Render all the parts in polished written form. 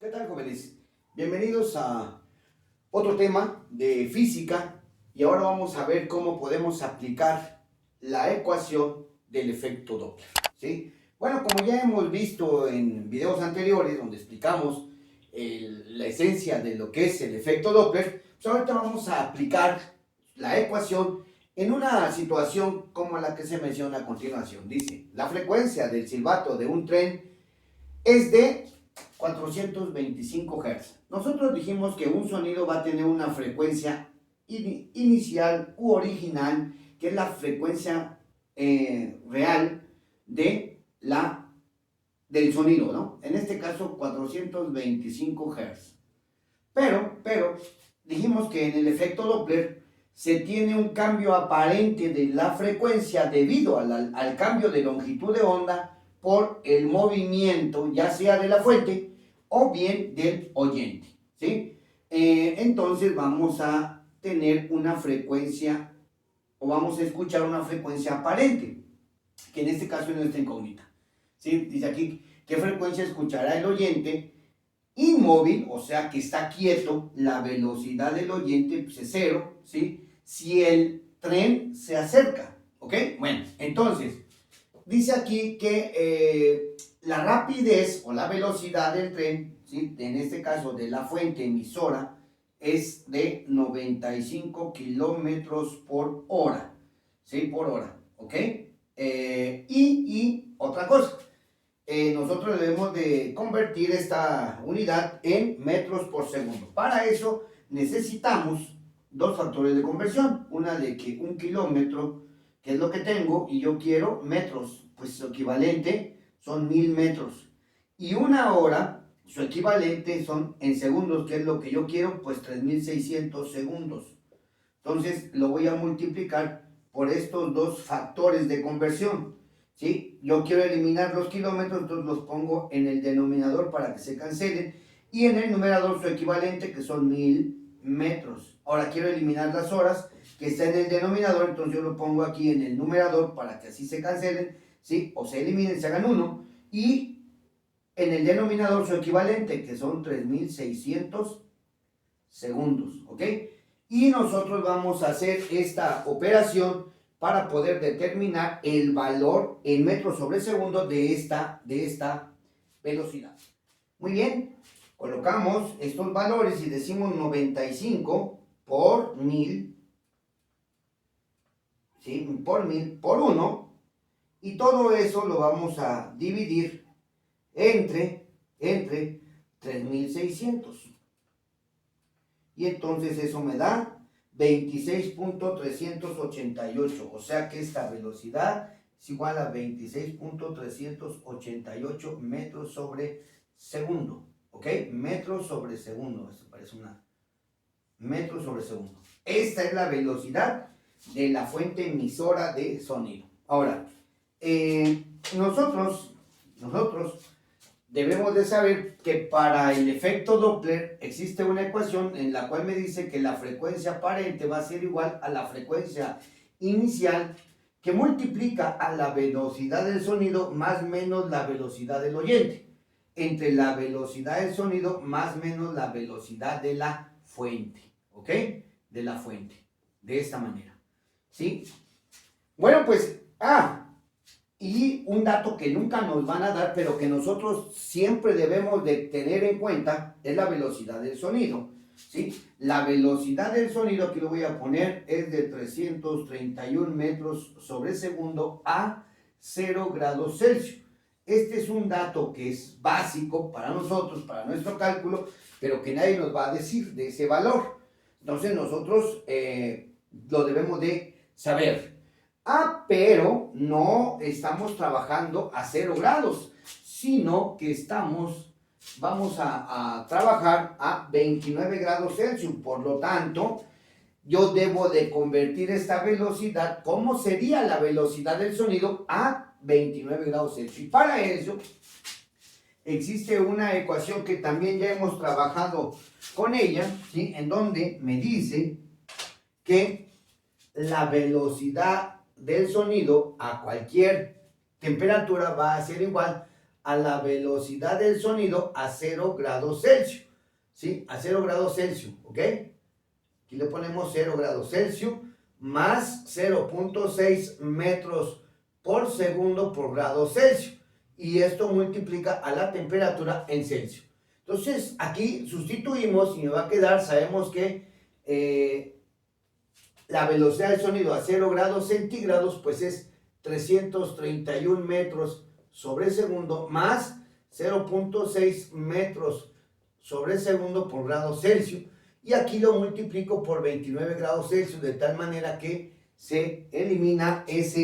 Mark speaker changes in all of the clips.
Speaker 1: ¿Qué tal, jóvenes? Bienvenidos a otro tema de física y ahora vamos a ver cómo podemos aplicar la ecuación del efecto Doppler, ¿sí? Bueno, como ya hemos visto en videos anteriores donde explicamos la esencia de lo que es el efecto Doppler, pues ahorita vamos a aplicar la ecuación en una situación como la que se menciona a continuación. Dice, la frecuencia del silbato de un tren es de 425 Hz. Nosotros dijimos que un sonido va a tener una frecuencia inicial u original, que es la frecuencia real del sonido, ¿no? En este caso 425 Hz. Pero, dijimos que en el efecto Doppler se tiene un cambio aparente de la frecuencia debido al cambio de longitud de onda por el movimiento, ya sea de la fuente o bien del oyente, ¿sí? Entonces vamos a tener una frecuencia, o vamos a escuchar una frecuencia aparente, que en este caso es nuestra incógnita, ¿sí? Dice aquí, ¿qué frecuencia escuchará el oyente? Inmóvil, o sea que está quieto, la velocidad del oyente pues, es cero, ¿sí? Si el tren se acerca, ¿ok? Bueno, entonces, dice aquí que la rapidez o la velocidad del tren, ¿sí? En este caso de la fuente emisora, es de 95 kilómetros por hora, ¿sí? Por hora, ¿ok? Y otra cosa, nosotros debemos de convertir esta unidad en metros por segundo. Para eso necesitamos dos factores de conversión. Una de que un kilómetro, que es lo que tengo, y yo quiero metros, pues su equivalente son 1000 metros. Y una hora, su equivalente son en segundos, que es lo que yo quiero, pues 3600 segundos. Entonces lo voy a multiplicar por estos dos factores de conversión. ¿Sí? Yo quiero eliminar los kilómetros, entonces los pongo en el denominador para que se cancelen y en el numerador su equivalente, que son 1000 metros. Ahora quiero eliminar las horas que está en el denominador, entonces yo lo pongo aquí en el numerador para que así se cancelen, ¿sí? O se eliminen, se hagan uno, y en el denominador su equivalente, que son 3600 segundos, ¿ok? Y nosotros vamos a hacer esta operación para poder determinar el valor en metros sobre segundo de esta velocidad. Muy bien, colocamos estos valores y decimos 95 por 1000, ¿sí? Por 1000 por 1, y todo eso lo vamos a dividir entre 3600. Y entonces eso me da 26.388, o sea que esta velocidad es igual a 26.388 metros sobre segundo, ¿ok? Metros sobre segundo, esto parece una metros sobre segundo. Esta es la velocidad de la fuente emisora de sonido. Ahora, nosotros debemos de saber que para el efecto Doppler existe una ecuación en la cual me dice que la frecuencia aparente va a ser igual a la frecuencia inicial, que multiplica a la velocidad del sonido más menos la velocidad del oyente, entre la velocidad del sonido más menos la velocidad de la fuente, ¿ok? De la fuente, de esta manera, ¿sí? Bueno, pues, y un dato que nunca nos van a dar, pero que nosotros siempre debemos de tener en cuenta, es la velocidad del sonido, ¿sí? La velocidad del sonido, aquí lo voy a poner, es de 331 metros sobre segundo a 0 grados Celsius. Este es un dato que es básico para nosotros, para nuestro cálculo, pero que nadie nos va a decir de ese valor. Entonces nosotros lo debemos de saber. Pero no estamos trabajando a 0 grados, sino que vamos a trabajar a 29 grados Celsius. Por lo tanto, yo debo de convertir esta velocidad, ¿cómo sería la velocidad del sonido? A 29 grados Celsius. Y para eso existe una ecuación que también ya hemos trabajado con ella, ¿sí? En donde me dice que la velocidad del sonido a cualquier temperatura va a ser igual a la velocidad del sonido a 0 grados Celsius, ¿sí? A 0 grados Celsius, ¿ok? Aquí le ponemos 0 grados Celsius más 0.6 metros por segundo por grado Celsius. Y esto multiplica a la temperatura en Celsius. Entonces, aquí sustituimos y me va a quedar, sabemos que la velocidad del sonido a 0 grados centígrados, pues es 331 metros sobre segundo más 0.6 metros sobre segundo por grado Celsius. Y aquí lo multiplico por 29 grados Celsius, de tal manera que se elimina esa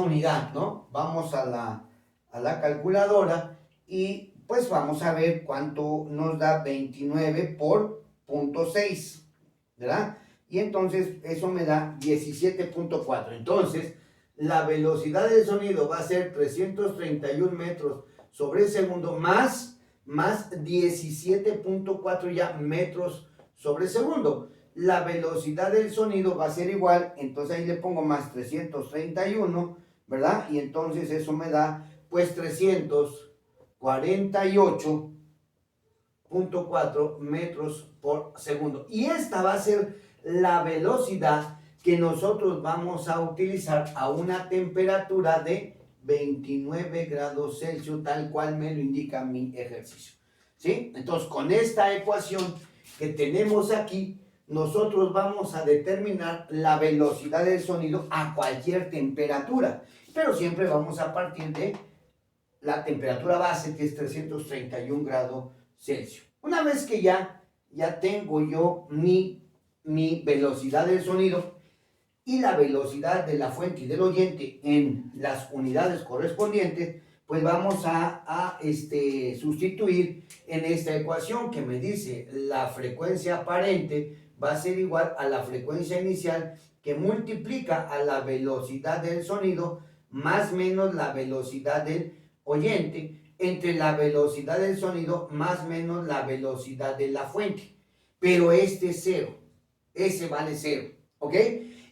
Speaker 1: unidad, ¿no? Vamos a la calculadora y pues vamos a ver cuánto nos da 29 por 0.6, ¿verdad? Y entonces eso me da 17.4. Entonces, la velocidad del sonido va a ser 331 metros sobre segundo más 17.4 ya metros sobre segundo. La velocidad del sonido va a ser igual, entonces ahí le pongo más 331, ¿verdad? Y entonces eso me da pues 348.4 metros por segundo. Y esta va a ser la velocidad que nosotros vamos a utilizar a una temperatura de 29 grados Celsius, tal cual me lo indica mi ejercicio, ¿sí? Entonces, con esta ecuación que tenemos aquí, nosotros vamos a determinar la velocidad del sonido a cualquier temperatura, pero siempre vamos a partir de la temperatura base, que es 331 grados Celsius. Una vez que ya tengo yo mi velocidad del sonido y la velocidad de la fuente y del oyente en las unidades correspondientes, pues vamos a sustituir en esta ecuación que me dice la frecuencia aparente va a ser igual a la frecuencia inicial que multiplica a la velocidad del sonido más menos la velocidad del oyente entre la velocidad del sonido más menos la velocidad de la fuente. Pero este es 0, ese vale 0, ¿ok?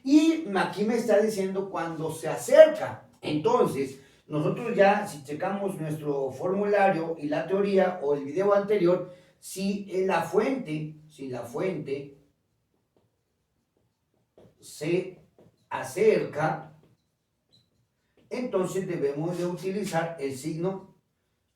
Speaker 1: Y aquí me está diciendo cuando se acerca. Entonces, nosotros ya, si checamos nuestro formulario y la teoría o el video anterior, si la fuente se acerca, entonces debemos de utilizar el signo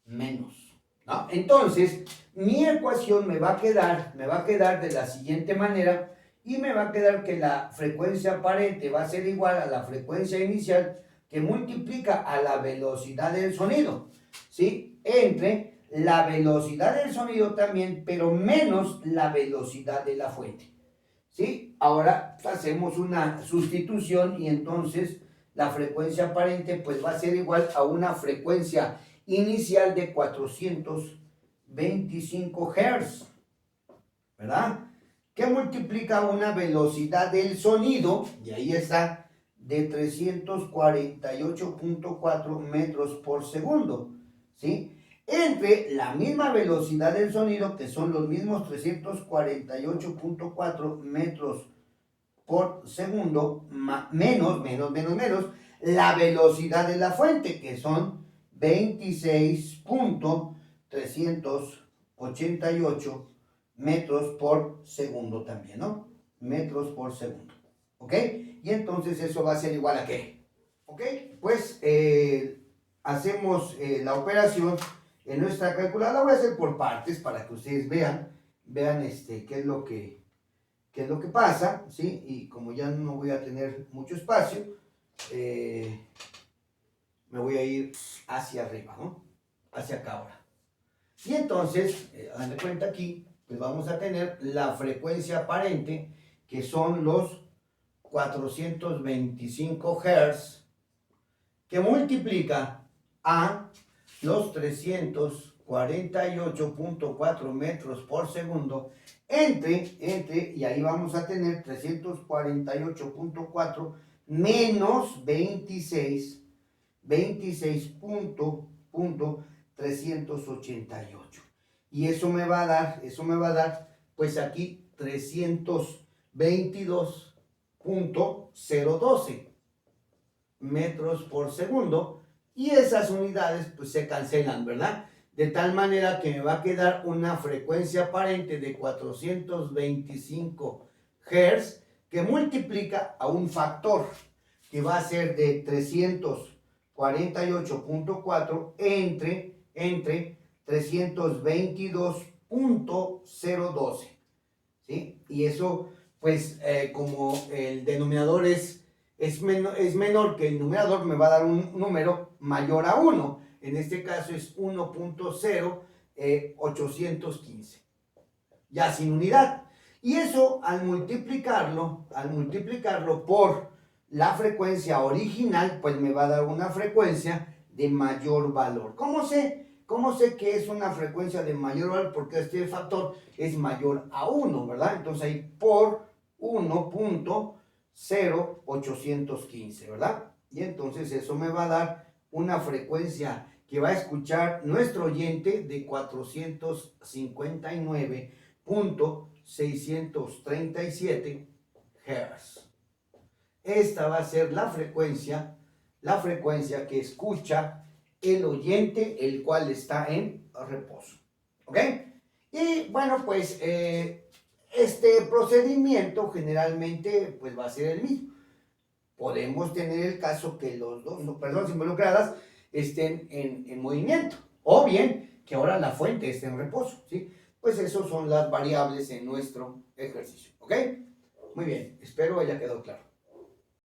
Speaker 1: menos, ¿no? Entonces, mi ecuación me va a quedar de la siguiente manera. Y me va a quedar que la frecuencia aparente va a ser igual a la frecuencia inicial que multiplica a la velocidad del sonido, ¿sí? Entre la velocidad del sonido también, pero menos la velocidad de la fuente, ¿sí? Ahora hacemos una sustitución y entonces la frecuencia aparente pues va a ser igual a una frecuencia inicial de 425 Hz, ¿verdad? Que multiplica una velocidad del sonido, y ahí está, de 348.4 metros por segundo, ¿sí? Entre la misma velocidad del sonido, que son los mismos 348.4 metros por segundo, menos la velocidad de la fuente, que son 26.388 metros por segundo también, ¿no? Metros por segundo, ¿ok? Y entonces eso va a ser igual a ¿qué? ¿Ok? Pues hacemos la operación en nuestra calculadora. La voy a hacer por partes para que ustedes vean qué es lo que pasa, ¿sí? Y como ya no voy a tener mucho espacio, me voy a ir hacia arriba, ¿no? Hacia acá ahora. Y entonces, hagan de cuenta aquí, pues vamos a tener la frecuencia aparente, que son los 425 Hz, que multiplica a los 348.4 metros por segundo entre, y ahí vamos a tener 348.4 menos 26.388. Y eso me va a dar, pues aquí 322.012 metros por segundo, y esas unidades pues se cancelan, ¿verdad? De tal manera que me va a quedar una frecuencia aparente de 425 Hz que multiplica a un factor que va a ser de 348.4 entre 322.012, ¿sí? Y eso, pues, como el denominador es menor que el numerador, me va a dar un número mayor a 1. En este caso es 1.0815, ya sin unidad. Y eso al multiplicarlo por la frecuencia original, pues me va a dar una frecuencia de mayor valor. ¿Cómo sé que es una frecuencia de mayor valor? Porque este factor es mayor a 1, ¿verdad? Entonces ahí por 1.0815, ¿verdad? Y entonces eso me va a dar una frecuencia que va a escuchar nuestro oyente de 459.637 Hz. Esta va a ser la frecuencia que escucha el oyente, el cual está en reposo. ¿Ok? Y bueno, pues este procedimiento generalmente pues va a ser el mismo. Podemos tener el caso que los dos personas involucradas estén en movimiento, o bien que ahora la fuente esté en reposo, ¿sí? Pues esas son las variables en nuestro ejercicio, ¿ok? Muy bien, espero haya quedado claro.